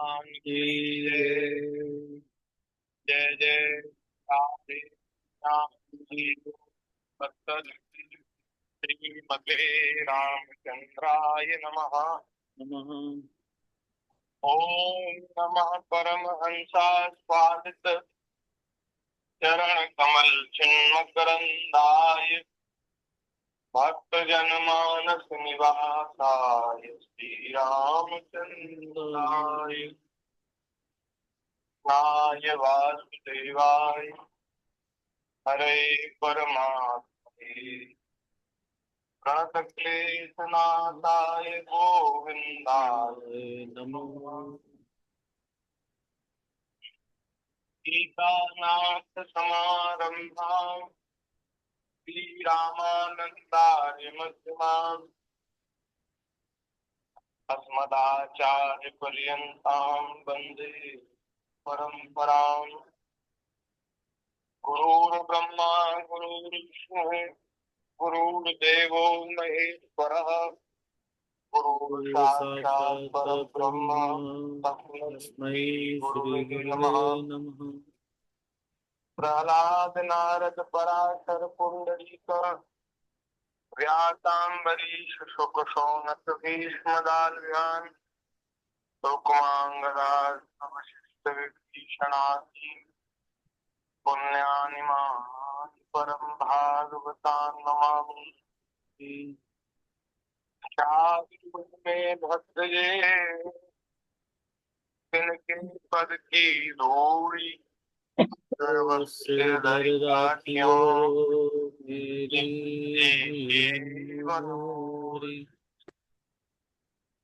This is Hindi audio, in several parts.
भगवान की जय। जय जय राधे श्याम जी भक्त श्रीमते रामचंद्राय नमः। नमः। ओम नमः परमहंसास्वादित चरण कमल छिन्मकरंदाय भक्त जनमानस निवासाय श्री रामचंद्राय नाय वासुदेवाय हरे परमात्मे प्रणतक्लेशनाथाय गोविंदाय नमः। सीतानाथ समारंभाम् श्रीरामानन्दार्य मध्यमाम् अस्मदाचार्यपर्यन्ताम् वन्दे परम्पराम्। गुरुर्ब्रह्मा गुरुर्विष्णुः गुरुर्देवो महेश्वरः गुरुर्साक्षात् परब्रह्म तस्मै तस्मै श्रीगुरुवे श्रीगुरुवे नमः। नमः। प्रह्लाद नारद पराशर पुंडरीक व्यासाम्बरीश शुक शौनक भीष्मदाल्व्यान् लोकमांगदाशिष्ट विभीषणाति पुण्यानि मानि परम भागवतान् नमामि। में भक्त ये तिनके पद की धूड़ी सिर धर राखियो मेरी जीवनोरी।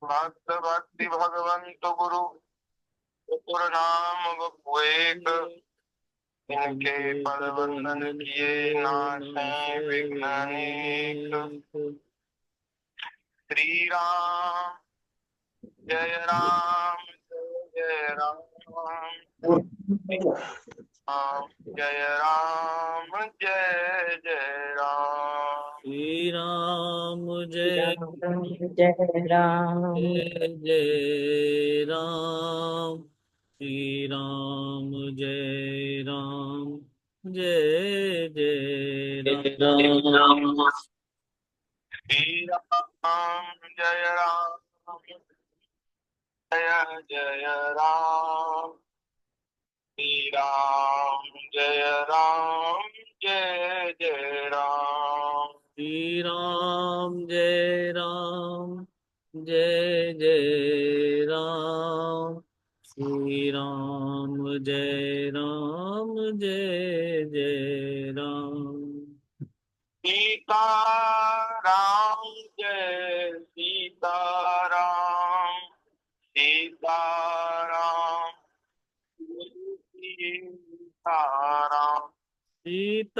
भक्त भक्ति भगवंत गुरु नाम एक इनके पद वंदन किए नाशे विघ्न अनेक। श्री राम जय राम जय राम जय राम जय जय राम। श्री राम जय जय राम जय राम। श्री राम जय राम जय जय राम। श्री राम जय राम जय जय राम। श्री राम जय राम जय जय राम। श्री राम जय राम जय जय राम। श्री राम जय राम जय जय राम। सीता राम जय सीता राम सीता राम सीता राम। सीताराम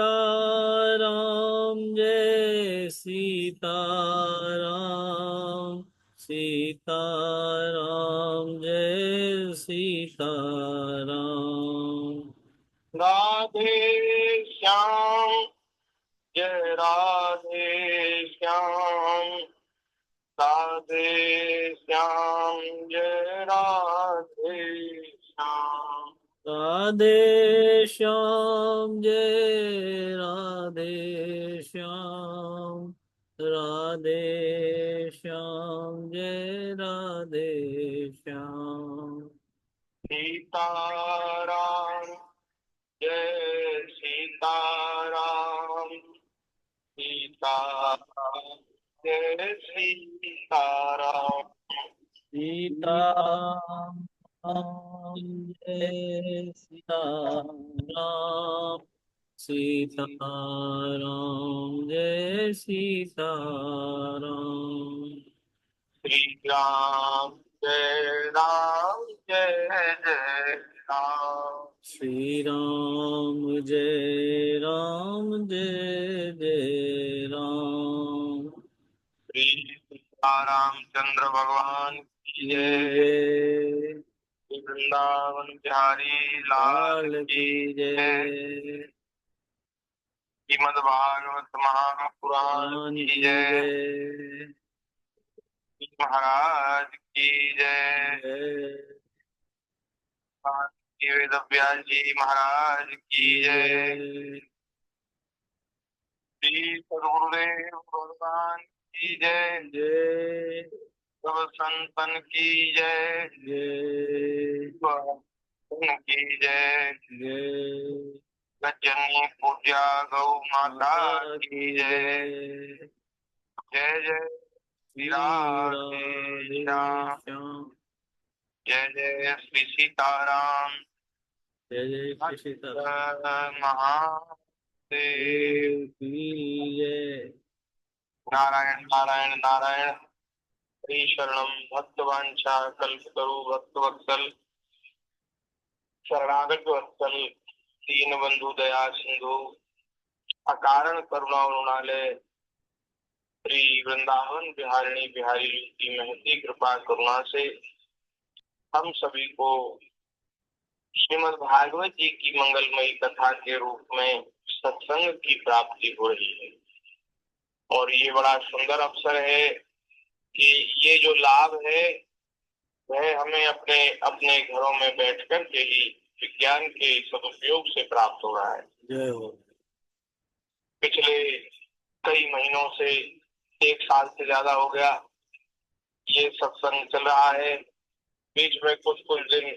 जय सीताराम। सीताराम जय सीताराम। राधे श्याम जय राधे श्याम राधे श्याम जय राधे श्याम। राधे श्याम जय राधे श्याम। राधे श्याम जय राधे श्याम। सीताराम जय सीताराम सीताराम जय सीताराम। सीताराम जय सीताराम। सीताराम जय सीताराम। श्री राम जय राम जय जय राम। श्री राम जय राम जय जय राम। श्री रामचंद्र भगवान की जय। जय वृंदावन बिहारी लाल लाल की की जय। जय। श्रीमद् भागवत महापुराण राम की की जय। जय। महाराज की जय। जय श्री वेद व्यास जी महाराज की जय। जय। श्री सद्गुरुदेव भगवान की जय। जय सब संतन की जय। जय भगवान की जय। जय। गजनी पूज्या गौ माता माता की की जय। जय। जय जय श्री राधे श्याम। श्याम। जय जय श्री सीताराम। जय जय श्री सीताराम महादेव। देव की जय। नारायण नारायण नारायण। श्री शरणम भक्तवांछा कल्पतरु भक्तवत्सल शरणागत वत्सल दीन बंधु दया सिंधु अकारण करुणावरुणालय श्री वृंदावन बिहारिणी बिहारी की महती कृपा करुणा से हम सभी को श्रीमद् भागवत जी की मंगलमयी कथा के रूप में सत्संग की प्राप्ति हो रही है। और ये बड़ा सुंदर अवसर है कि ये जो लाभ है वह हमें अपने अपने घरों में बैठकर के ही विज्ञान के सदुपयोग से प्राप्त हो रहा है। जय हो। पिछले कई महीनों से, एक साल से ज्यादा हो गया, ये सत्संग चल रहा है। बीच में कुछ दिन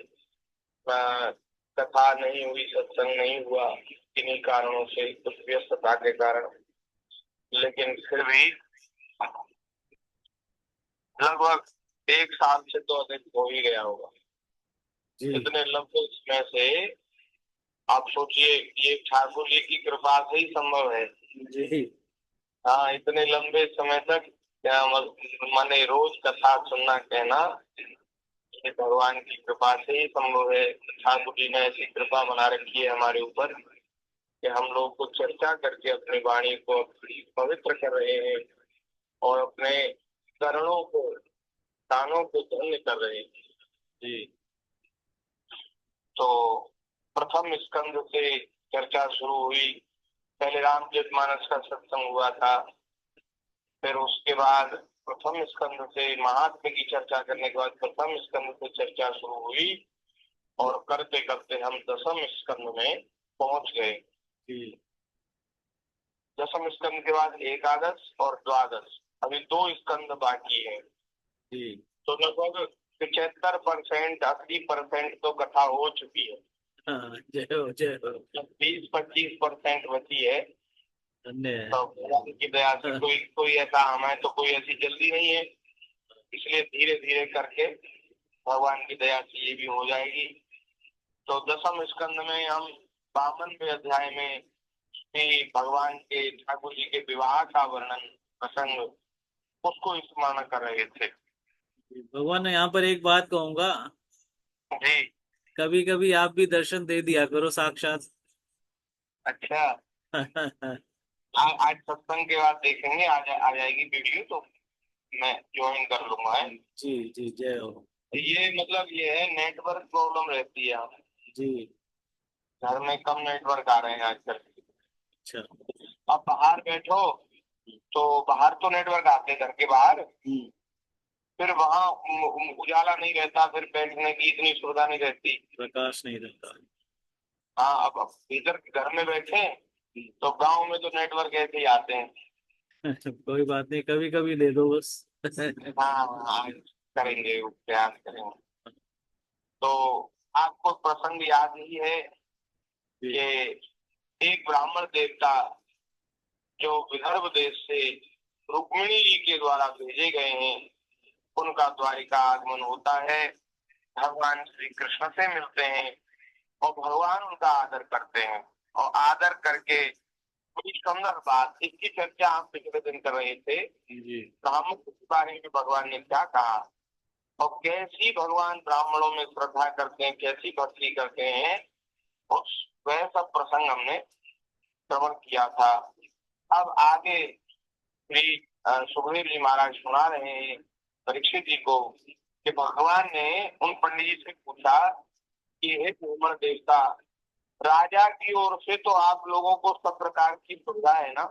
कथा नहीं हुई, सत्संग नहीं हुआ, किन्हीं कारणों से, कुछ व्यस्तता के कारण। लेकिन फिर भी लगभग एक साल से तो अधिक हो ही गया होगा। जी इतने लंबे समय से आप सोचिए, ये ठाकुर जी की कृपा से ही संभव है। जी। हाँ, इतने लंबे समय तक माने रोज कथा सुनना कहना, ये भगवान की कृपा से ही संभव है। ठाकुर जी ने ऐसी कृपा बना रखी है हमारे ऊपर कि हम लोग को चर्चा करके अपनी वाणी को पवित्र कर रहे हैं और अपने चरणों को, कानों को धन्य कर रहे हैं। जी, तो प्रथम स्कंद से चर्चा शुरू हुई। पहले रामचरितमानस का सत्संग हुआ था, फिर उसके बाद प्रथम स्कंद से महात्म्य की चर्चा करने के बाद प्रथम स्कंद से चर्चा शुरू हुई और करते करते हम दसम स्कंद में पहुंच गए। दसम स्कंद के बाद एकादश और द्वादश, अभी 2 स्कंद बाकी है। तो लगभग 75% 80% तो कथा हो चुकी है। जय हो जय हो। 20-25% बची है। धन्य तो भगवान की दया से कोई ऐसा, हमें तो कोई ऐसी जल्दी नहीं है, इसलिए धीरे धीरे करके भगवान की दया से ये भी हो जाएगी। तो दसम स्कंद में हम 52वें अध्याय में श्री भगवान के ठाकुर जी के विवाह का वर्णन प्रसंग, उसको स्मरण कर रहे थे। भगवान, यहाँ पर एक बात कहूंगा, जी। कभी कभी आप भी दर्शन दे दिया करो साक्षात। अच्छा, आज सत्संग के बाद देखेंगे, आ जाएगी वीडियो तो मैं ज्वाइन कर लूंगा है। जी जी जय हो। ये मतलब ये है, नेटवर्क प्रॉब्लम रहती है। जी। घर में कम नेटवर्क आ रहे हैं आजकल। अच्छा। अब बाहर बैठो तो बाहर तो नेटवर्क आते, घर के बाहर, फिर वहाँ उजाला नहीं रहता, फिर बैठने की इतनी सुविधा नहीं रहती, प्रकाश नहीं रहता। हाँ, अब इधर घर में बैठे तो गांव में तो नेटवर्क ऐसे ही आते हैं। कोई बात नहीं, कभी कभी दे दो बस। हाँ हाँ, करेंगे, प्रयास करेंगे। तो आपको प्रसंग याद ही है कि एक ब्राह्मण देवता जो विदर्भ देश से रुक्मिणी जी के द्वारा भेजे गए हैं, उनका द्वारिका आगमन होता है। भगवान श्री कृष्ण से मिलते हैं और भगवान उनका आदर करते हैं। और आदर करके बड़ी सुंदर बात, इसकी चर्चा हम पिछले दिन कर रहे थे। ब्राह्मण के बारे में भगवान ने क्या कहा और कैसी भगवान ब्राह्मणों में श्रद्धा करते हैं, कैसी भक्ति करते हैं, वह सब प्रसंग हमने श्रवण किया था। अब आगे श्री सुखदेव जी महाराज सुना रहे हैं परीक्षित जी को कि भगवान ने उन पंडित जी से पूछा कि हे ब्राह्मण देवता, राजा की ओर से तो आप लोगों को सब प्रकार की सुविधा है ना,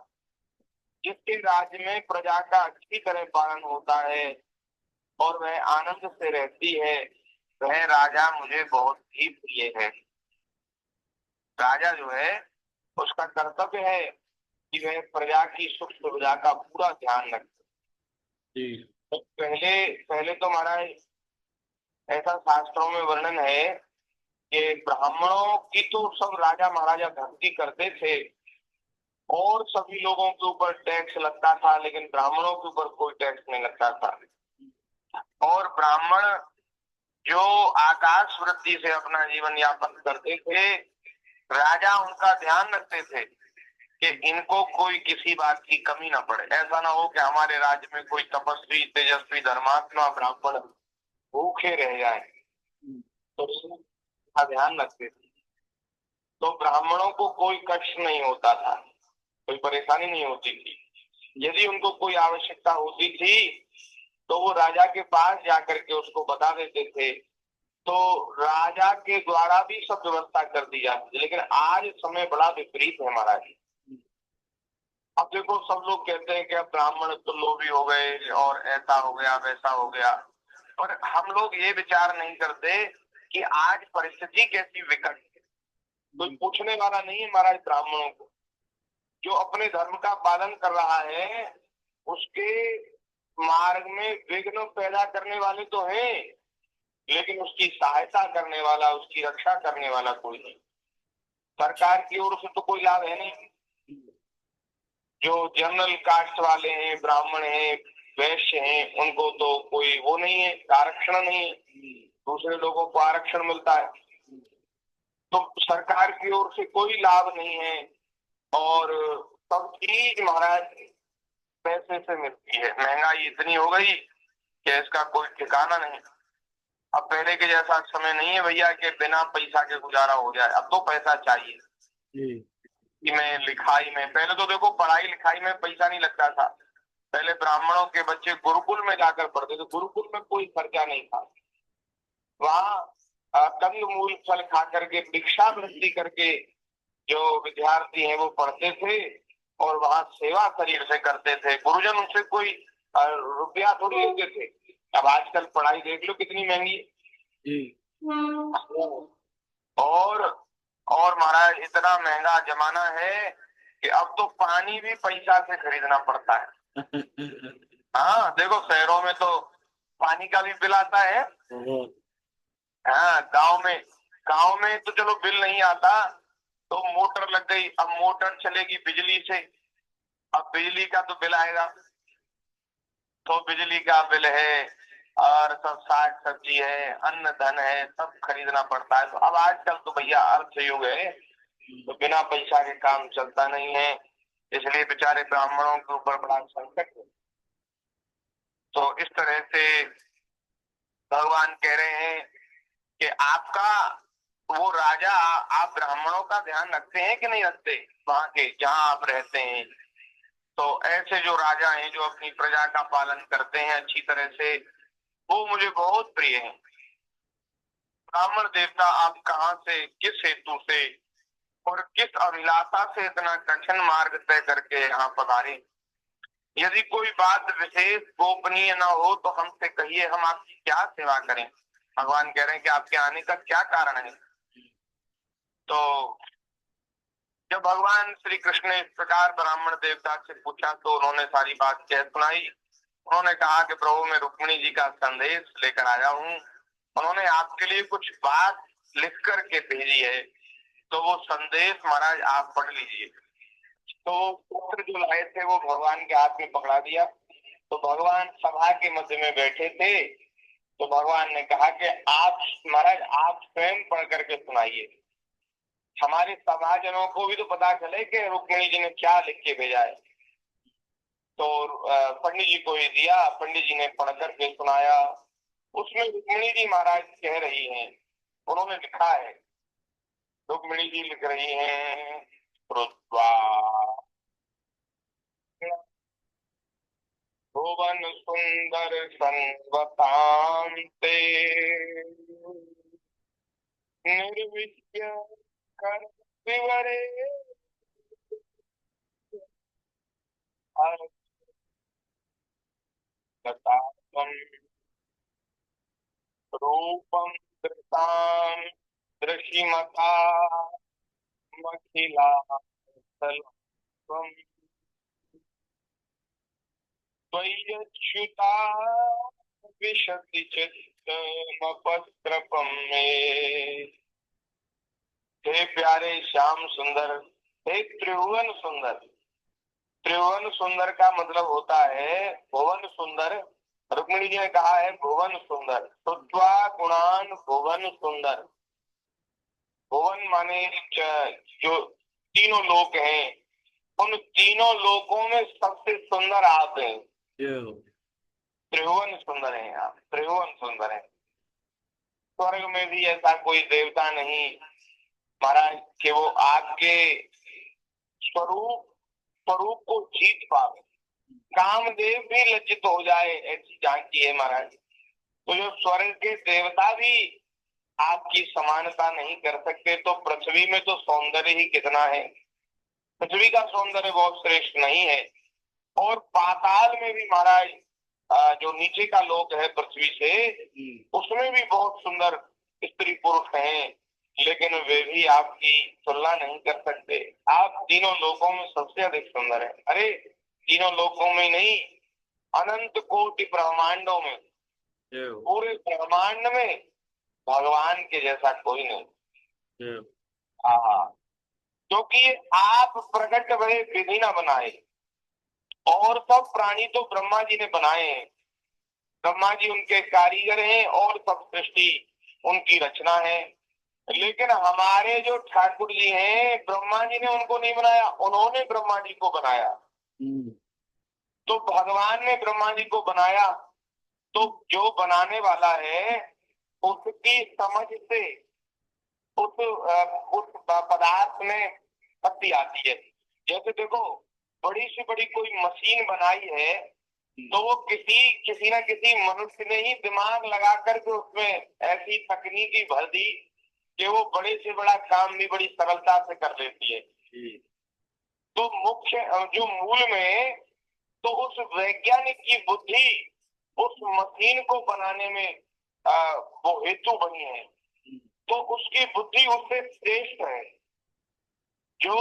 जिसके राज्य में प्रजा का अच्छी तरह पालन होता है और वह आनंद से रहती है, वह राजा मुझे बहुत ही प्रिय है। राजा जो है उसका कर्तव्य है कि वह प्रजा की सुख सुविधा का पूरा ध्यान रखे। जी। तो पहले पहले तो महाराज ऐसा शास्त्रों में वर्णन है कि ब्राह्मणों की तो सब राजा महाराजा भक्ति करते थे और सभी लोगों के ऊपर टैक्स लगता था, लेकिन ब्राह्मणों के ऊपर कोई टैक्स नहीं लगता था। और ब्राह्मण जो आकाश वृत्ति से अपना जीवन यापन करते थे, राजा उनका ध्यान रखते थे कि इनको कोई किसी बात की कमी ना पड़े। ऐसा ना हो कि हमारे राज्य में कोई तपस्वी तेजस्वी धर्मात्मा ब्राह्मण भूखे रह जाए, तो उसका ध्यान रखते थे। तो ब्राह्मणों को कोई कष्ट नहीं होता था, कोई परेशानी नहीं होती थी। यदि उनको कोई आवश्यकता होती थी तो वो राजा के पास जाकर के उसको बता देते थे, तो राजा के द्वारा भी सब व्यवस्था कर दी जाती थी। लेकिन आज समय बड़ा विपरीत है महाराज। अब देखो सब लोग कहते हैं कि अब ब्राह्मण तो लोभी हो गए और ऐसा हो गया वैसा हो गया, पर हम लोग ये विचार नहीं करते कि आज परिस्थिति कैसी विकट है। कोई पूछने वाला नहीं है महाराज ब्राह्मणों को। जो अपने धर्म का पालन कर रहा है उसके मार्ग में विघ्न पैदा करने वाले तो हैं, लेकिन उसकी सहायता करने वाला उसकी रक्षा करने वाला कोई नहीं। सरकार की ओर से तो कोई लाभ है नहीं। जो जनरल कास्ट वाले हैं, ब्राह्मण हैं, वैश्य हैं, उनको तो कोई वो नहीं है, आरक्षण नहीं है। दूसरे लोगों को आरक्षण मिलता है। तो सरकार की ओर से कोई लाभ नहीं है और सब चीज महाराज पैसे से मिलती है। महंगाई इतनी हो गई कि इसका कोई ठिकाना नहीं। अब पहले के जैसा समय नहीं है भैया कि बिना पैसा के गुजारा हो जाए। अब तो पैसा चाहिए। में लिखाई में पहले तो देखो पढ़ाई लिखाई में पैसा नहीं लगता था। पहले ब्राह्मणों के बच्चे गुरुकुल में जाकर पढ़ते थे। गुरुकुल में कोई खर्चा नहीं था। वहाँ कंद मूल फल खा करके भिक्षावृत्ति करके जो विद्यार्थी हैं वो पढ़ते थे और वहाँ सेवा शरीर से करते थे। गुरुजन उनसे कोई रुपया थोड़ी लेते थे। अब आजकल पढ़ाई देख लो कितनी महंगी है। और महाराज इतना महंगा जमाना है कि अब तो पानी भी पैसा से खरीदना पड़ता है। हाँ देखो शहरों में तो पानी का भी बिल आता है। हाँ गांव में तो चलो बिल नहीं आता, तो मोटर लग गई, अब मोटर चलेगी बिजली से, अब बिजली का तो बिल आएगा, तो बिजली का बिल है और सब साग सब्जी है, अन्न धन है, सब खरीदना पड़ता है। तो अब आजकल तो भैया अर्थ युग है, तो बिना पैसा के काम चलता नहीं है। इसलिए बेचारे ब्राह्मणों के ऊपर बड़ा संकट है। तो इस तरह से भगवान कह रहे हैं कि आपका वो राजा, आप ब्राह्मणों का ध्यान रखते हैं कि नहीं रखते वहां के जहां आप रहते हैं। तो ऐसे जो राजा हैं जो अपनी प्रजा का पालन करते हैं अच्छी तरह से, वो मुझे बहुत प्रिय हैं। ब्राह्मण देवता आप कहाँ से किस हेतु से और किस अभिलाषा से इतना कठिन मार्ग तय करके यहाँ पधारे। यदि कोई बात विशेष गोपनीय न हो तो हमसे कहिए, हम आपकी क्या सेवा करें। भगवान कह रहे हैं कि आपके आने का क्या कारण है। तो जब भगवान श्री कृष्ण ने इस प्रकार ब्राह्मण देवता से पूछा तो उन्होंने सारी बात कह सुनाई। उन्होंने कहा कि प्रभु मैं रुक्मिणी जी का संदेश लेकर आया हूँ, उन्होंने आपके लिए कुछ बात लिख करके भेजी है, तो वो संदेश महाराज आप पढ़ लीजिए। तो पुत्र जो लाए थे वो भगवान के हाथ में पकड़ा दिया। तो भगवान सभा के मध्य में बैठे थे, तो भगवान ने कहा कि आप महाराज आप स्वयं पढ़ करके सुनाइए, हमारे सभाजनों को भी तो पता चले कि रुक्मिणी जी ने क्या लिख के भेजा है। तो पंडित जी को ही दिया, पंडित जी ने पढ़ करके सुनाया। उसमें रुक्मिणी जी महाराज कह रही हैं, उन्होंने लिखा है, रुक्मिणी जी लिख रही हैं, भुवन सुंदर संवतांते निर्विद्य कर विवरे रूपम कृतां दृशिमता मखिला तल्पम् त्वय्यच्युता विशति चित्तमपत्रपम् मे। हे प्यारे श्याम सुंदर, हे त्रिभुवन सुंदर। त्रिभुवन सुंदर का मतलब होता है भुवन सुंदर। रुक्मिणी जी ने कहा है भुवन सुंदर, सुत्वा गुणान भुवन सुंदर। भुवन माने जो तीनों लोक हैं, उन तीनों लोकों में सबसे सुंदर आप हैं। यो, त्रिभुवन सुंदर हैं आप, त्रिभुवन सुंदर हैं। स्वर्ग में भी ऐसा कोई देवता नहीं महाराज कि वो आपके स्वरूप स्वरूप को जीत पावे। कामदेव भी लज्जित हो जाए ऐसी झांकी है महाराज। तो जो स्वर्ग के देवता भी आपकी समानता नहीं कर सकते, तो पृथ्वी में तो सौंदर्य ही कितना है। पृथ्वी का सौंदर्य बहुत श्रेष्ठ नहीं है। और पाताल में भी महाराज जो नीचे का लोक है पृथ्वी से, उसमें भी बहुत सुंदर स्त्री पुरुष हैं, लेकिन वे भी आपकी तुलना नहीं कर सकते। आप तीनों लोकों में सबसे अधिक सुंदर हैं। अरे तीनों लोकों में नहीं, अनंत कोटि ब्रह्मांडों में, यो, पूरे ब्रह्मांड में भगवान के जैसा कोई नहीं। यो, हाँ, क्योंकि आप प्रकट भय विधि न बनाए, और सब प्राणी तो ब्रह्मा जी ने बनाए हैं। ब्रह्मा जी उनके कारीगर हैं और सब सृष्टि उनकी रचना है। लेकिन हमारे जो ठाकुर जी हैं, ब्रह्मा जी ने उनको नहीं बनाया, उन्होंने ब्रह्मा जी को बनाया। तो भगवान ने ब्रह्मा जी को बनाया, तो जो बनाने वाला है उसकी समझ से उस पदार्थ में शक्ति आती है। जैसे देखो, बड़ी से बड़ी कोई मशीन बनाई है, तो वो किसी ना किसी मनुष्य ने ही दिमाग लगा करके उसमें ऐसी तकनीकी भर दी कि वो बड़े से बड़ा काम भी बड़ी सरलता से कर लेती है। तो मुख्य जो मूल में, तो उस वैज्ञानिक की बुद्धि उस मशीन को बनाने में वो हेतु बनी है। तो उसकी बुद्धि उससे श्रेष्ठ है। जो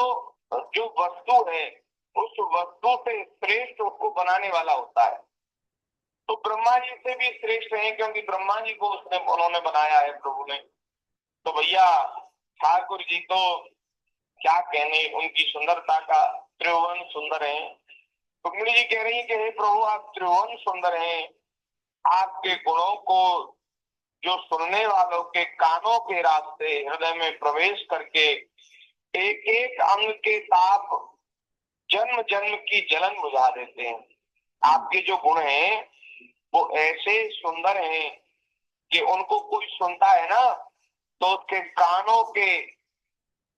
जो वस्तु है, उस वस्तु से श्रेष्ठ उसको बनाने वाला होता है। तो ब्रह्मा जी से भी श्रेष्ठ है, क्योंकि ब्रह्मा जी को उन्होंने बनाया है प्रभु ने। तो भैया ठाकुर जी तो क्या कहने उनकी सुंदरता का, त्रिभुवन सुंदर है। रुक्मिणी जी कह रही है कि हे प्रभु आप त्रिभुवन सुंदर हैं। आपके गुणों को जो सुनने वालों के कानों के रास्ते हृदय में प्रवेश करके एक एक अंग के ताप जन्म जन्म की जलन बुझा देते हैं। आपके जो गुण हैं वो ऐसे सुंदर हैं कि उनको कोई सुनता है ना, तो उसके कानों के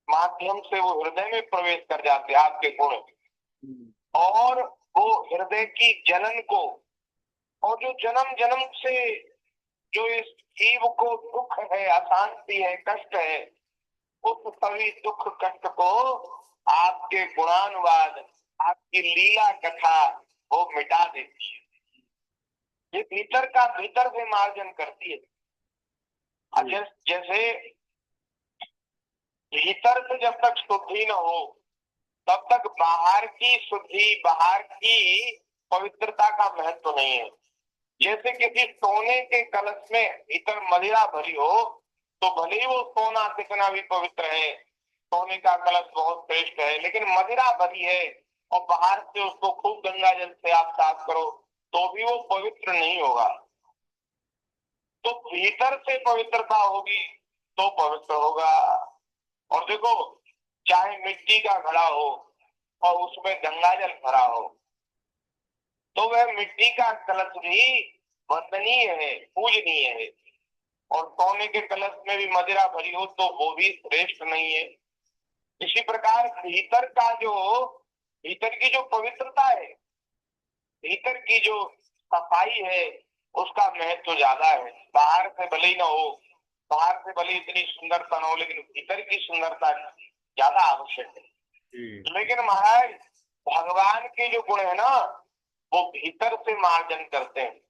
माध्यम से वो हृदय में प्रवेश कर जाते हैं आपके गुण, और वो हृदय की जलन को, और जो जन्म जन्म से जो इस जीव को दुख है, अशांति है, कष्ट है, उस सभी दुख कष्ट को आपके गुणानुवाद, आपकी लीला कथा वो मिटा देती है। ये भीतर का भीतर से मार्जन करती है। जैसे भीतर से जब तक शुद्धि न हो, तब तक बाहर की शुद्धि, बाहर की पवित्रता का महत्व नहीं है। जैसे किसी सोने के कलश में भीतर मदिरा भरी हो, तो भले ही वो सोना कितना भी पवित्र है, सोने का कलश बहुत श्रेष्ठ है, लेकिन मदिरा भरी है और बाहर से उसको खूब गंगा जल से आप साफ करो तो भी वो पवित्र नहीं होगा। तो भीतर से पवित्रता होगी तो पवित्र होगा। और देखो, चाहे मिट्टी का घड़ा हो और उसमें गंगा जल भरा हो, तो वह मिट्टी का कलश भी वंदनीय है, पूजनीय है। और सोने के कलश में भी मदिरा भरी हो तो वो भी श्रेष्ठ नहीं है। इसी प्रकार भीतर का जो, भीतर की जो पवित्रता है, भीतर की जो सफाई है, उसका महत्व ज्यादा है। बाहर से भले ही ना हो, बाहर से भले इतनी सुंदरता न हो, लेकिन भीतर की सुंदरता ज्यादा आवश्यक है। लेकिन महाराज भगवान के जो गुण है ना, वो भीतर से मार्जन करते हैं।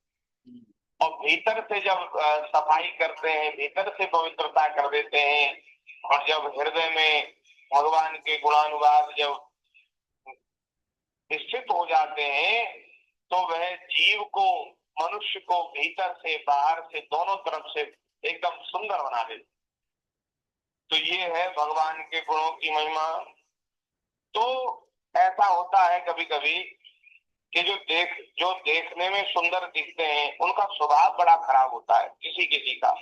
और भीतर से जब सफाई करते हैं, भीतर से पवित्रता कर देते हैं, और जब हृदय में भगवान के गुणानुवाद जब निश्चित हो जाते हैं, तो वह जीव को, मनुष्य को भीतर से बाहर से दोनों तरफ से एकदम सुंदर बना देते। तो ये है भगवान के गुणों की महिमा। तो ऐसा होता है कभी कभी कि जो देखने में सुंदर दिखते हैं, उनका स्वभाव बड़ा खराब होता है किसी किसी का।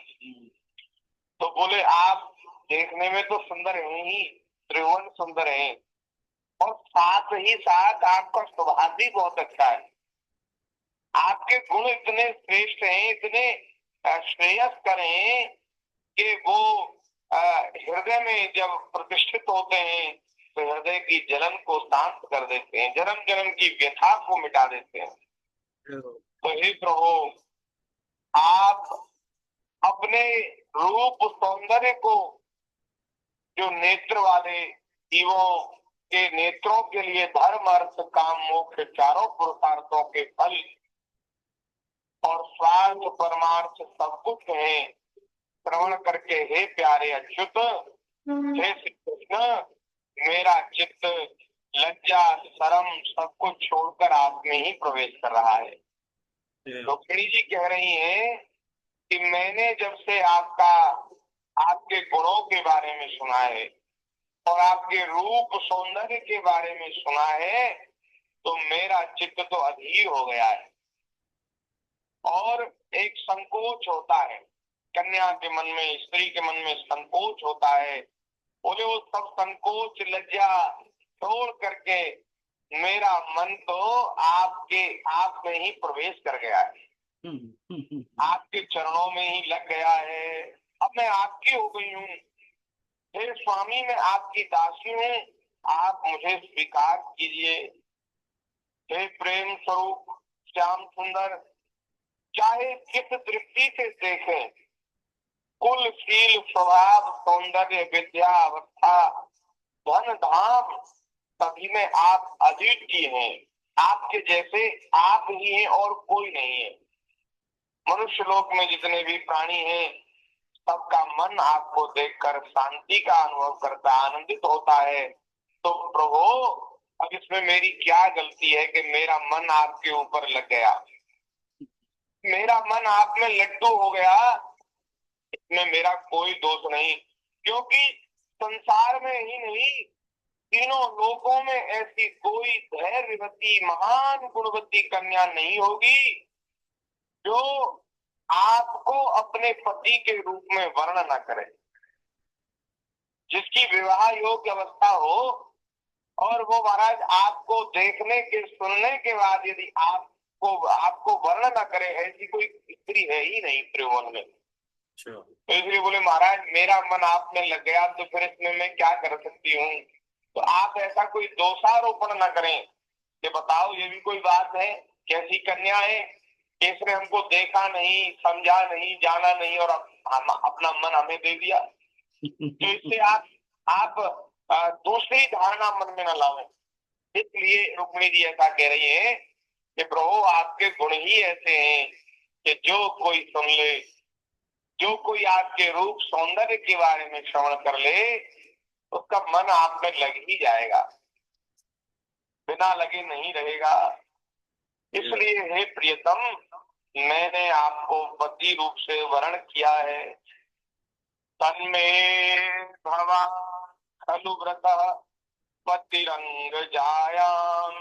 तो बोले आप देखने में तो सुंदर हैं ही, त्रिभुवन सुंदर हैं, और साथ ही साथ आपका स्वभाव भी बहुत अच्छा है। आपके गुण इतने श्रेष्ठ हैं, इतने श्रेयस्कर हैं कि वो हृदय में जब प्रतिष्ठित होते हैं तो हृदय की जलन को शांत कर देते हैं, जन्म जन्म की व्यथा को मिटा देते हैं। तो हे प्रभु, आप अपने रूप सौंदर्य को, जो नेत्र वाले जीवों के नेत्रों के लिए धर्म अर्थ काम मोक्ष चारों पुरुषार्थों के फल और स्वार्थ परमार्थ सब कुछ है, श्रवण करके हे प्यारे अच्युत, हे श्री कृष्ण, मेरा चित्त लज्जा शर्म सब कुछ छोड़कर आप में ही प्रवेश कर रहा है। रुक्मिणी जी कह रही हैं कि मैंने जब से आपके गुणों के बारे में सुना है और आपके रूप सौंदर्य के बारे में सुना है, तो मेरा चित्त तो अधीर हो गया है। और एक संकोच होता है, कन्या के मन में, स्त्री के मन में संकोच होता है। बोले वो सब संकोच लज्जा छोड़ करके मेरा मन तो आप में ही प्रवेश कर गया है, आपके चरणों में ही लग गया है। अब मैं आपकी हो गई हूँ, हे स्वामी, मैं आपकी दासी हूँ, आप मुझे स्वीकार कीजिए। हे प्रेम स्वरूप श्याम सुंदर, चाहे किस दृष्टि से देखें, कुल शील स्वभाव सौंदर्य विद्या अवस्था धन धाम सभी में आप अद्वितीय हैं। आपके जैसे आप ही हैं और कोई नहीं है। मनुष्य लोक में जितने भी प्राणी हैं, सबका मन आपको देखकर शांति का अनुभव करता, आनंदित होता है। तो प्रभु, अब इसमें मेरी क्या गलती है कि मेरा मन आपके ऊपर लग गया, मेरा मन आप में लट्टू हो गया, इसमें मेरा कोई दोष नहीं। क्योंकि संसार में ही नहीं, तीनों लोकों में ऐसी कोई धैर्यवती महान गुणवती कन्या नहीं होगी जो आपको अपने पति के रूप में वर्ण न करे। जिसकी विवाह योग्य अवस्था हो और वो महाराज आपको देखने के सुनने के बाद यदि आपको वर्ण न करे, ऐसी कोई स्त्री है ही नहीं त्रिभुवन में। तो इसलिए बोले महाराज मेरा मन आप में लग गया, तो फिर इसमें मैं क्या कर सकती हूँ। तो आप ऐसा कोई दोषारोपण न करें कि बताओ ये भी कोई बात है, कैसी कन्या है, इसने हमको देखा नहीं, समझा नहीं, जाना नहीं और अपना मन हमें दे दिया। तो इससे आप दूसरी धारणा मन में न लावें। इसलिए रुक्मिणी जी ऐसा कह रही है कि प्रभु आपके गुण ही ऐसे हैं कि जो कोई सुन ले, जो कोई आपके रूप सौंदर्य के बारे में श्रवण कर ले, उसका मन आप में लग ही जाएगा, बिना लगे नहीं रहेगा। इसलिए हे प्रियतम, मैंने आपको पति रूप से वर्ण किया है। तन्मे भवा खलु व्रत पतिरंग जायाम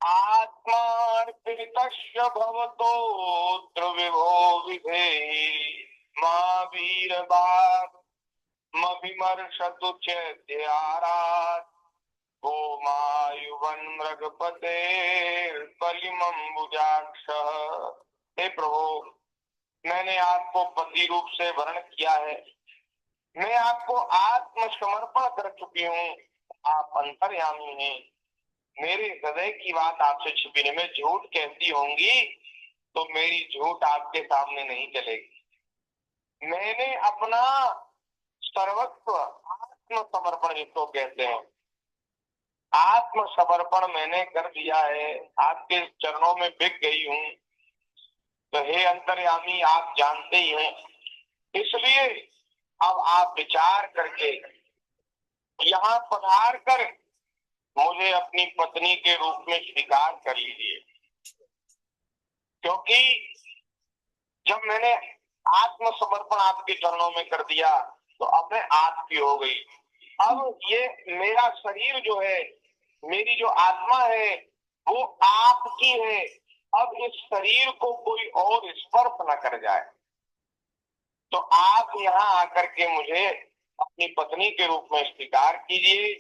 आत्मार्पितस्य भवतो विभो विधेहि मा वीरवामभिमर्शतु चेद्यारात् गोमायुवन मृगपते बलिमंबुजाक्ष। हे प्रभु, मैंने आपको पति रूप से वर्ण किया है, मैं आपको आत्मसमर्पण कर चुकी हूँ, आप अंतर्यामी हैं। मेरे हृदय की बात आपसे छिपी में झूठ कहती होंगी तो मेरी झूठ आपके सामने नहीं चलेगी। मैंने अपना सर्वस्व आत्मसमर्पण जिसको कहते हैं, आत्मसमर्पण मैंने कर दिया है, आपके चरणों में बिक गई हूँ। तो हे अंतर्यामी आप जानते ही हैं, इसलिए अब आप विचार करके यहाँ पधार कर मुझे अपनी पत्नी के रूप में स्वीकार कर लीजिए। क्योंकि जब मैंने आत्मसमर्पण आपके चरणों में कर दिया तो अब मैं आपकी हो गई। अब ये मेरा शरीर जो है, मेरी जो आत्मा है वो आपकी है। अब इस शरीर को कोई और स्पर्श न कर जाए, तो आप यहाँ आकर के मुझे अपनी पत्नी के रूप में स्वीकार कीजिए।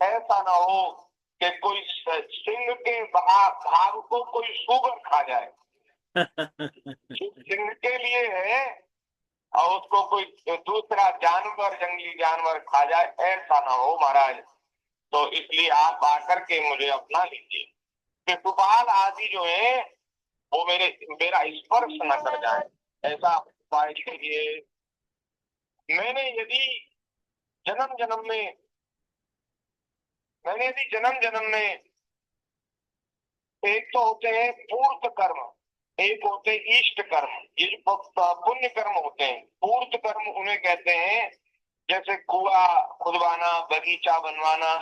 ऐसा ना हो कि कोई सिंह के भाग को कोई सूगर खा जाए। सिंह के लिए है और उसको कोई दूसरा जानवर, जंगली जानवर खा जाए, ऐसा ना हो महाराज। तो इसलिए आप आकर के मुझे अपना लीजिए, शिशुपाल आदि जो है वो मेरा स्पर्श न कर जाए, ऐसा उपाय कीजिए। मैंने यदि जन्म जन्म में एक तो होते हैं पूर्त कर्म, एक होते हैं इष्ट कर्म। ये जो पुण्य कर्म होते हैं, पूर्त कर्म उन्हें कहते हैं, जैसे कुआ खुदवाना, बगीचा बनवाना,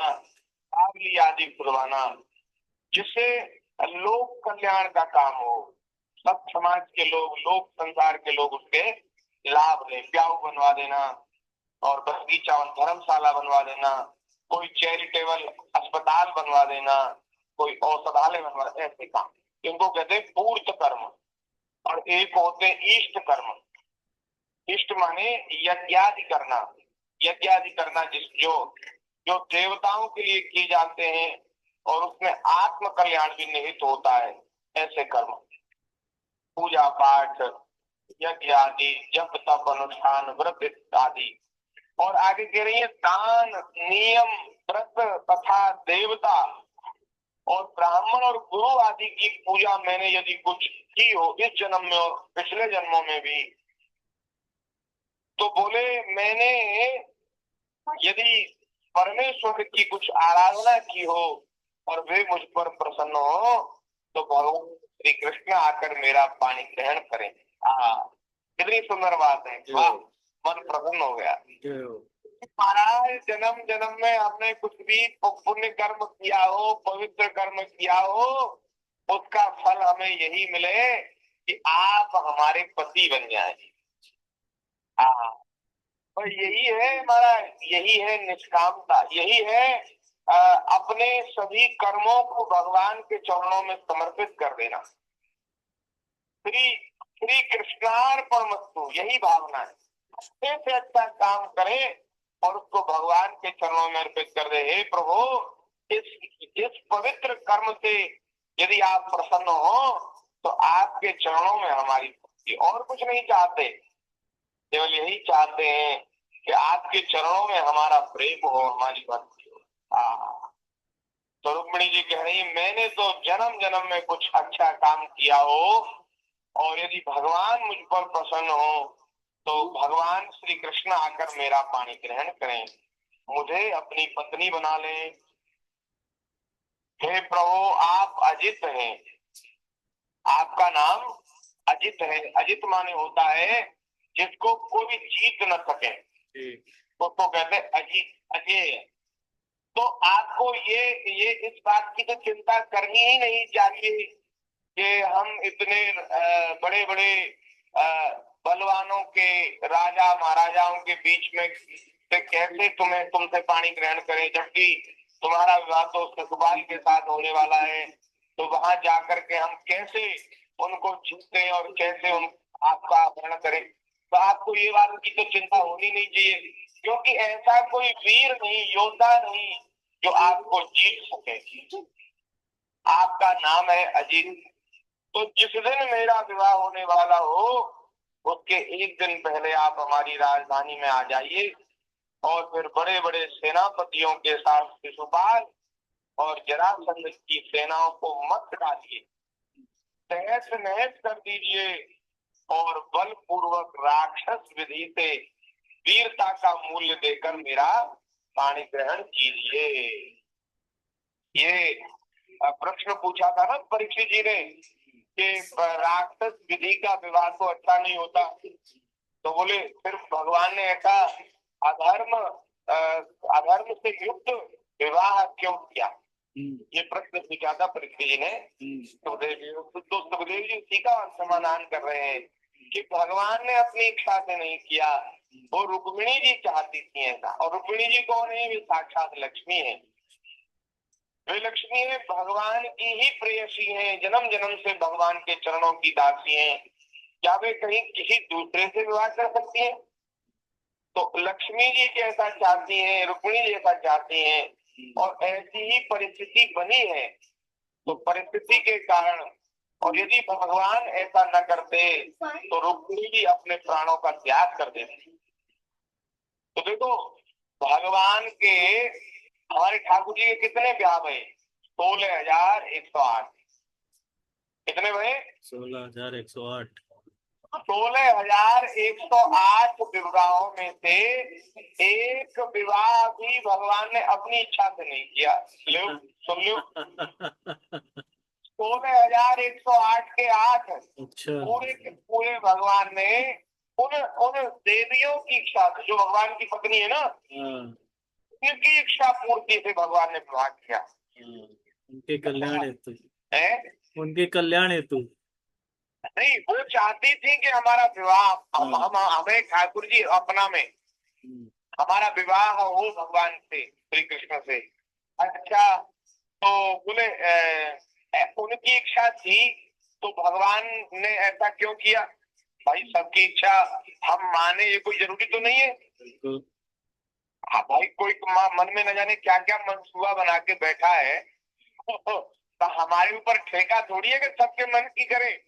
बावली आदि खुदवाना, जिससे लोक कल्याण का काम हो, सब समाज के लोग, लोक संसार के लोग उसके लाभ लें। प्याऊ बनवा देना और बगीचा धर्मशाला बनवा देना, कोई चैरिटेबल अस्पताल बनवा देना, कोई औषधालय बनवा, ऐसे काम, इनको कहते हैं पूर्त कर्म। और एक होते हैं इष्ट कर्म। इष्ट माने यज्ञादि करना, यज्ञादि करना जो जो देवताओं के लिए किए जाते हैं और उसमें आत्म कल्याण भी निहित होता है, ऐसे कर्म, पूजा पाठ, यज्ञ आदि, जप तप अनुष्ठान, व्रत आदि। और आगे कह रही है दान, नियम, व्रत तथा देवता और ब्राह्मण और गुरु आदि की पूजा मैंने यदि कुछ की हो इस जन्म में और पिछले जन्मों में भी, तो बोले मैंने यदि परमेश्वर की कुछ आराधना की हो और वे मुझ पर प्रसन्न हो, तो भगवान श्री कृष्ण आकर मेरा पानी ग्रहण करें। कितनी सुंदर बात है, वाह, मन प्रसन्न हो गया। महाराज जन्म जन्म में हमने कुछ भी पुण्य कर्म किया हो, पवित्र कर्म किया हो, उसका फल हमें यही मिले कि आप हमारे पति बन जाए। तो यही है हमारा, यही है निष्कामता, यही है अपने सभी कर्मों को भगवान के चरणों में समर्पित कर देना। श्री श्री कृष्णार्पणमस्तु, यही भावना है। अच्छे से अच्छा काम करें और उसको भगवान के चरणों में अर्पित कर दे। हे प्रभु, इस पवित्र कर्म से यदि आप प्रसन्न हो तो आपके चरणों में हमारी भक्ति, और कुछ नहीं चाहते, केवल यही चाहते हैं कि आपके चरणों में हमारा प्रेम हो, हमारी भक्ति हो। तो रुक्मिणी जी कह रही, मैंने तो जन्म जन्म में कुछ अच्छा काम किया हो और यदि भगवान मुझ पर प्रसन्न हो तो भगवान श्री कृष्ण आकर मेरा पानी ग्रहण करें, मुझे अपनी पत्नी बना लें। हे प्रभु, आप अजित हैं, आपका नाम अजित है। अजित माने होता है जिसको कोई जीत न सके, उसको कहते हैं अजित, अजय। तो आपको ये इस बात की तो चिंता करनी ही नहीं चाहिए कि हम इतने बड़े बड़े बलवानों के, राजा महाराजाओं के बीच में से कैसे तुमसे पानी ग्रहण करें, जबकि तुम्हारा विवाह तो शिशुपाल के साथ होने वाला है। तो वहां जाकर के हम कैसे उनको जीते और कैसे आपका अपहरण करें। तो आपको ये बात की तो चिंता होनी नहीं चाहिए, क्योंकि ऐसा कोई वीर नहीं, योद्धा नहीं जो आपको जीत सके। आपका नाम है अजीत। तो जिस दिन मेरा विवाह होने वाला हो उसके एक दिन पहले आप हमारी राजधानी में आ जाइए और फिर बड़े बड़े सेनापतियों के साथ शिशुपाल और जरासंध की सेनाओं को मत डालिए, तहस नहस कर दीजिए और बलपूर्वक राक्षस विधि से वीरता का मूल्य देकर मेरा पाणी ग्रहण कीजिए। ये प्रश्न पूछा था ना परीक्षित जी ने कि राक्षस विधि का विवाह तो अच्छा नहीं होता, तो बोले फिर भगवान ने ऐसा अधर्म अधर्म से युक्त विवाह क्यों किया? ये प्रश्न पूछा था परीक्षित जी ने सुखदेव जी। तो सुखदेव जी उसी का समाधान कर रहे हैं कि भगवान ने अपनी इच्छा से नहीं किया, वो रुक्मिणी जी चाहती थी ऐसा। और रुक्मिणी जी कौन है? वे साक्षात लक्ष्मी है। वे लक्ष्मी है, भगवान की ही प्रेयसी है, जन्म जन्म से भगवान के चरणों की दासी है। क्या वे कहीं किसी दूसरे से विवाह कर सकती है? तो लक्ष्मी जी जैसा चाहती हैं, रुक्मिणी जैसा चाहती हैं, और ऐसी ही परिस्थिति बनी है। तो परिस्थिति के कारण, और यदि भगवान ऐसा न करते तो रुक्मिणी जी अपने प्राणों का त्याग कर देते। तो देखो, भगवान के, हमारे ठाकुर जी के कितने ब्याह भये? 16,108। कितने भये? 16,108। 16,108 विवाहों में से एक विवाह भी भगवान ने अपनी इच्छा से नहीं किया। लो, सुन लो, 16,108 के 8 अच्छा। पूरे के पूरे भगवान ने उन उन देवियों की इच्छा से, जो भगवान की पत्नी है ना, उनकी इच्छा पूर्ति से भगवान ने विवाह किया। उनके कल्याण हेतु है? उनके कल्याण हेतु नहीं, वो चाहती थी कि हमारा विवाह हमें ठाकुर जी अपना में हमारा विवाह हो भगवान से, श्री कृष्ण से। अच्छा, तो बोले उनकी इच्छा थी, तो भगवान ने ऐसा क्यों किया? भाई सबकी इच्छा हम माने ये कोई जरूरी तो नहीं है। हाँ भाई, कोई मन में न जाने क्या क्या मंसूबा बना के बैठा है तो हमारे ऊपर ठेका थोड़ी है कि सबके मन की करे,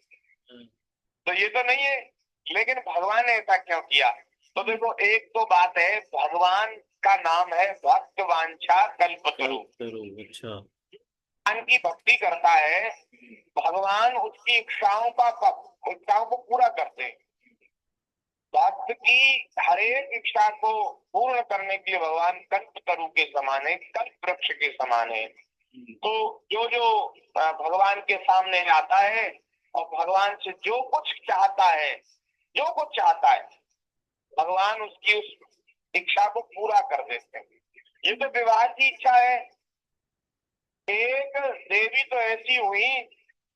तो ये तो नहीं है। लेकिन भगवान ने ऐसा क्यों किया? तो देखो, एक तो बात है, भगवान का नाम है भक्तवांछा कल्पतरु। अच्छा। भगवान की भक्ति करता है, भगवान उसकी इच्छाओं को पूरा करते हैं। भक्त की हरेक इच्छा को पूर्ण करने के लिए भगवान कल्पतरु के समान है, कल्प वृक्ष के समान है। तो जो जो भगवान के सामने आता है और भगवान से जो कुछ चाहता है, भगवान उसकी उस इच्छा को पूरा कर देते हैं। ये तो विवाह की इच्छा है। एक देवी तो ऐसी हुई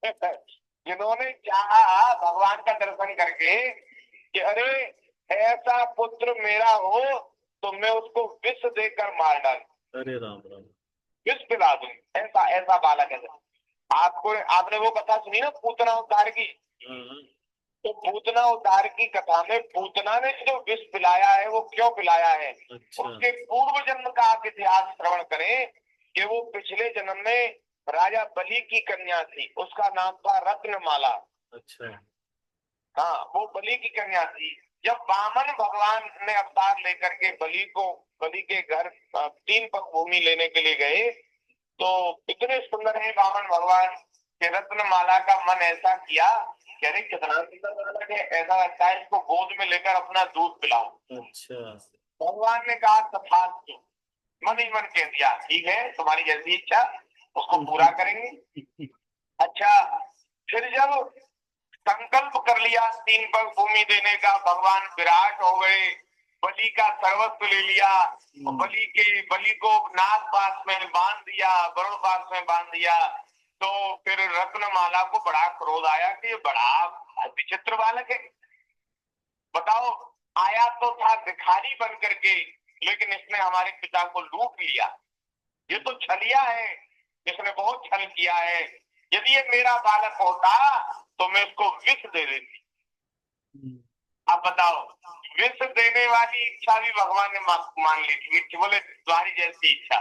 जिन्होंने चाहा भगवान का दर्शन करके कि अरे ऐसा पुत्र मेरा हो तो मैं उसको विष देकर मार डालूं। अरे राम राम। विष पिला दूं, ऐसा ऐसा बालक है। आपने वो कथा सुनी ना, पूतना उद्धार की? तो पूतना उद्धार की कथा में पूतना ने जो विष पिलाया है वो क्यों पिलाया है? अच्छा। उसके पूर्व जन्म का आप इतिहास श्रवण करें कि वो पिछले जन्म में राजा बलि की कन्या थी, उसका नाम था रत्नमाला। अच्छा। हाँ, वो बलि की कन्या थी। जब वामन भगवान ने अवतार लेकर के बलि के घर 3 पग भूमि लेने के लिए गए, तो इतने सुंदर है वामन भगवान के रत्नमाला का मन ऐसा किया कि अरे कितना सुंदर है, ऐसा लगता है इसको गोद में लेकर अपना दूध पिलाओ। अच्छा। भगवान ने कहा तथास्तु, मन ही मन कह दिया ठीक है, तुम्हारी जैसी इच्छा, उसको पूरा करेंगे। अच्छा, फिर जब संकल्प कर लिया 3 पग भूमि देने का, भगवान विराट हो गए, बलि का सर्वस्व ले लिया, बलि को नाग पास में बांध दिया, वरुण पास में बांध दिया। तो फिर रत्नमाला को बड़ा क्रोध आया कि ये बड़ा विचित्र बालक है। बताओ, आया तो था भिखारी बन करके, लेकिन इसने हमारे पिता को लूट लिया। ये तो छलिया है, इसने बहुत छल किया है। यदि ये मेरा बालक होता तो मैं उसको विष दे देती। अब बताओ, विष देने वाली इच्छा भी भगवान ने मान ली थी, बोले तुम्हारी जैसी इच्छा।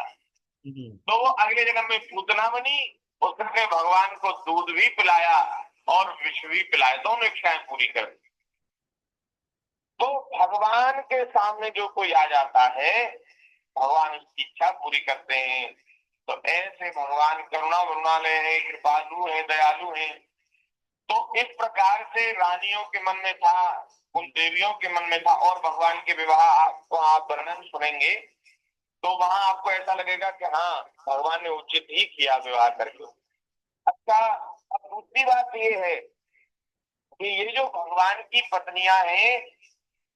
तो वो अगले जन्म में पूतना बनी, उसने भगवान को दूध भी पिलाया और विष भी पिलाया, दोनों इच्छाएं पूरी कर दी। तो भगवान के सामने जो कोई आ जाता है, भगवान उसकी इच्छा पूरी करते हैं। तो ऐसे भगवान करुणा वरुणालय है, कृपालु है, दयालु है। तो इस प्रकार से रानियों के मन में था, उन देवियों के मन में था। और भगवान के विवाह आपको आप वर्णन सुनेंगे तो वहां आपको ऐसा लगेगा कि हाँ, भगवान ने उचित ही किया विवाह करके। अच्छा, अब दूसरी बात ये है कि ये जो भगवान की पत्नियां हैं,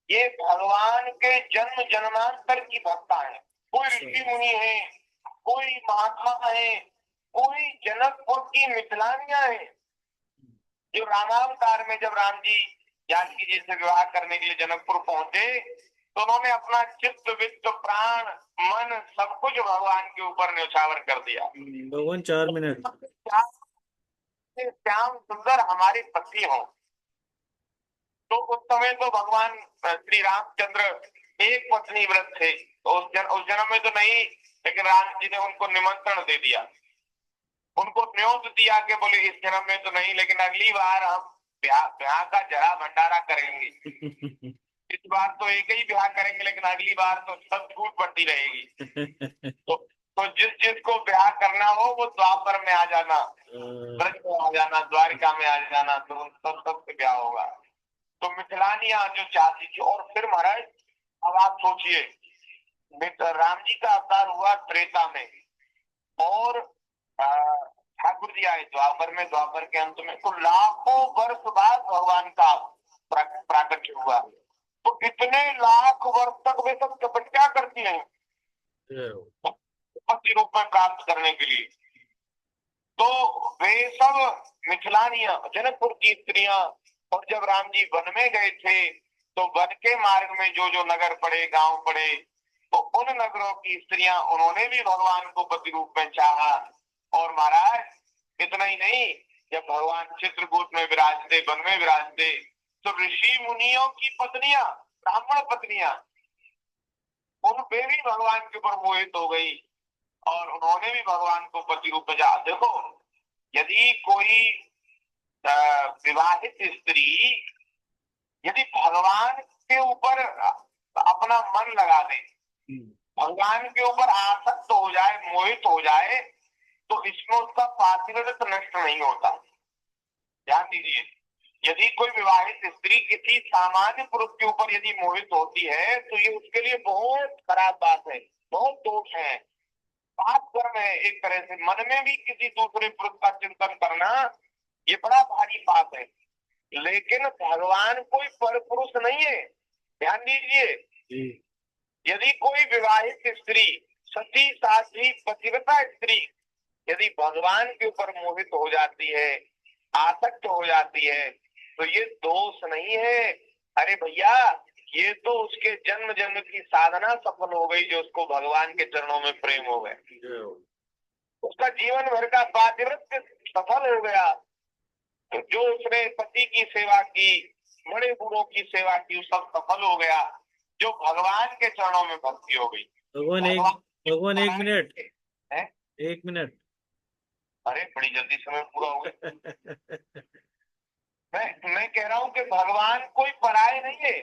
ये भगवान के जन्म जन्मांतर की भक्ता है। कोई ऋषि मुनि है, कोई महात्मा है, कोई जनकपुर की मिथिलानियां हैं, जो रामावतार में जब राम जी जानकी जी से विवाह करने के लिए जनकपुर पहुंचे तो उन्होंने अपना चित्त वित्त प्राण मन सब कुछ भगवान के ऊपर न्यौछावर कर दिया। भगवान 4 मिनट। श्याम सुंदर हमारे पति हों, तो उस समय तो भगवान श्री रामचंद्र एक पत्नी व्रत थे, तो उस जन्म में तो नहीं, लेकिन राम जी ने उनको निमंत्रण दे दिया, उनको न्योत दिया कि बोले इस जन्म में तो नहीं, लेकिन अगली बार हम ब्याह का जरा भंडारा करेंगे। इस बार तो एक ही ब्याह करेंगे, लेकिन अगली बार तो सब छूट बढ़ती रहेगी। तो जिसको ब्याह करना हो वो द्वापर में आ जाना, ब्रज में आ जाना, द्वारिका में आ जाना, तो उन सबसे ब्याह होगा। तो मिथिलानियां जो चाहती थी, और फिर महाराज अब आप सोचिए, राम जी का अवतार हुआ त्रेता में, और ठाकुर जी आए द्वापर में, द्वापर के अंत में, तो लाखों वर्ष बाद भगवान का प्राकट्य हुआ। तो इतने लाख वर्ष तक वे सब तपस्या करती हैं पति रूप में प्राप्त करने के लिए। तो वे सब मिथिलानियां, जनकपुर की स्त्रियां, और जब राम जी वन में गए थे तो वन के मार्ग में जो जो नगर पड़े, गांव पड़े, तो उन नगरों की स्त्रियां, उन्होंने भी भगवान को पति रूप में चाहा। और महाराज इतना ही नहीं, जब भगवान चित्रकूट में विराजते, वन में विराजते, तो ऋषि मुनियों की पत्नियां, ब्राह्मण पत्नियां, उन पे भी भगवान के ऊपर मोहित हो गई, और उन्होंने भी भगवान को पति रूप में चाहा। देखो, यदि कोई विवाहित स्त्री यदि भगवान के ऊपर अपना मन लगा दे, भगवान के ऊपर आसक्त हो जाए, मोहित हो जाए, तो इसमें उसका पातिव्रत नष्ट नहीं होता। ध्यान दीजिए, यदि कोई विवाहित स्त्री किसी सामान्य पुरुष के ऊपर यदि मोहित होती है तो ये उसके लिए बहुत खराब बात है, बहुत दोष है, पाप कर्म है। एक तरह से मन में भी किसी दूसरे पुरुष का चिंतन करना ये बड़ा भारी पाप है। लेकिन भगवान कोई पर पुरुष नहीं है, ध्यान दीजिए। यदि कोई विवाहित स्त्री, सती साध्वी पतिव्रता स्त्री यदि भगवान के ऊपर मोहित हो जाती है, आसक्त हो जाती है, तो ये दोष नहीं है। अरे भैया, ये तो उसके जन्म जन्म की साधना सफल हो गई, जो उसको भगवान के चरणों में प्रेम हो गया, उसका जीवन भर का पातिव्रत्य सफल हो गया। तो जो उसने पति की सेवा की, बड़े बूढ़ों की सेवा की, सब सफल हो गया, जो भगवान के चरणों में भक्ति हो गई। भगवान 1 मिनट है, 1 मिनट। अरे बड़ी जल्दी समय पूरा हो गया। मैं कह रहा हूं कि भगवान कोई पराये नहीं है,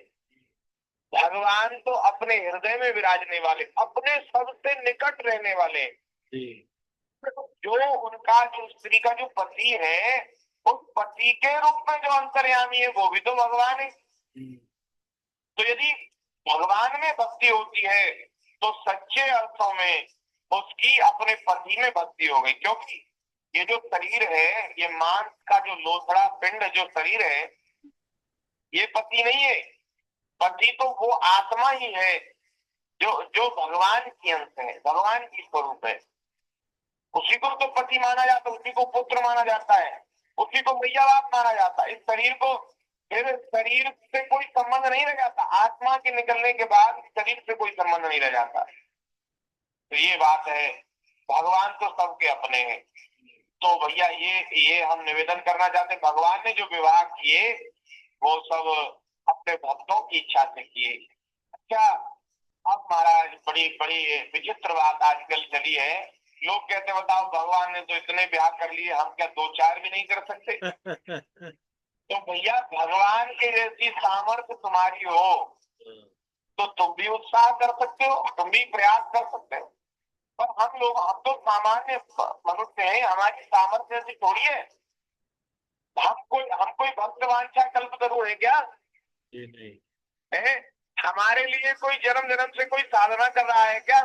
भगवान तो अपने हृदय में विराजने वाले, अपने सबसे निकट रहने वाले। जो उनका, जो स्त्री का जो पति है, उस पति के रूप में जो अंतर्यामी है वो भी तो भगवान है। तो यदि भगवान में भक्ति होती है तो सच्चे अर्थों में उसकी अपने पति में भक्ति हो गई। क्योंकि ये जो शरीर है, ये मांस का जो लोथड़ा पिंड जो शरीर है, ये पति नहीं है। पति तो वो आत्मा ही है जो भगवान की अंश है, भगवान की स्वरूप है। उसी को तो पति माना जाता है, उसी को पुत्र माना जाता है, उसी को मैया बाप माना जाता है। इस शरीर को, फिर शरीर से कोई संबंध नहीं रह जाता, आत्मा के निकलने के बाद शरीर से कोई संबंध नहीं रह जाता। तो ये बात है, भगवान तो सबके अपने हैं। तो भैया ये हम निवेदन करना चाहते हैं, भगवान ने जो विवाह किए वो सब अपने भक्तों की इच्छा से किए। अच्छा, अब महाराज बड़ी बड़ी विचित्र बात आजकल चली है, लोग कहते बताओ भगवान ने तो इतने ब्याह कर लिए, हम क्या 2-4 भी नहीं कर सकते? तो भैया, भगवान के जैसी सामर्थ्य तुम्हारी हो तो तुम भी उत्साह कर सकते हो, तुम भी प्रयास कर सकते हो। पर हम तो सामान्य मनुष्य हैं, हमारी सामर्थ्य ऐसी थोड़ी है। हम कोई भक्तवांछा कल्प करो है क्या? नहीं। हमारे लिए कोई जन्म जन्म से कोई साधना कर रहा है क्या?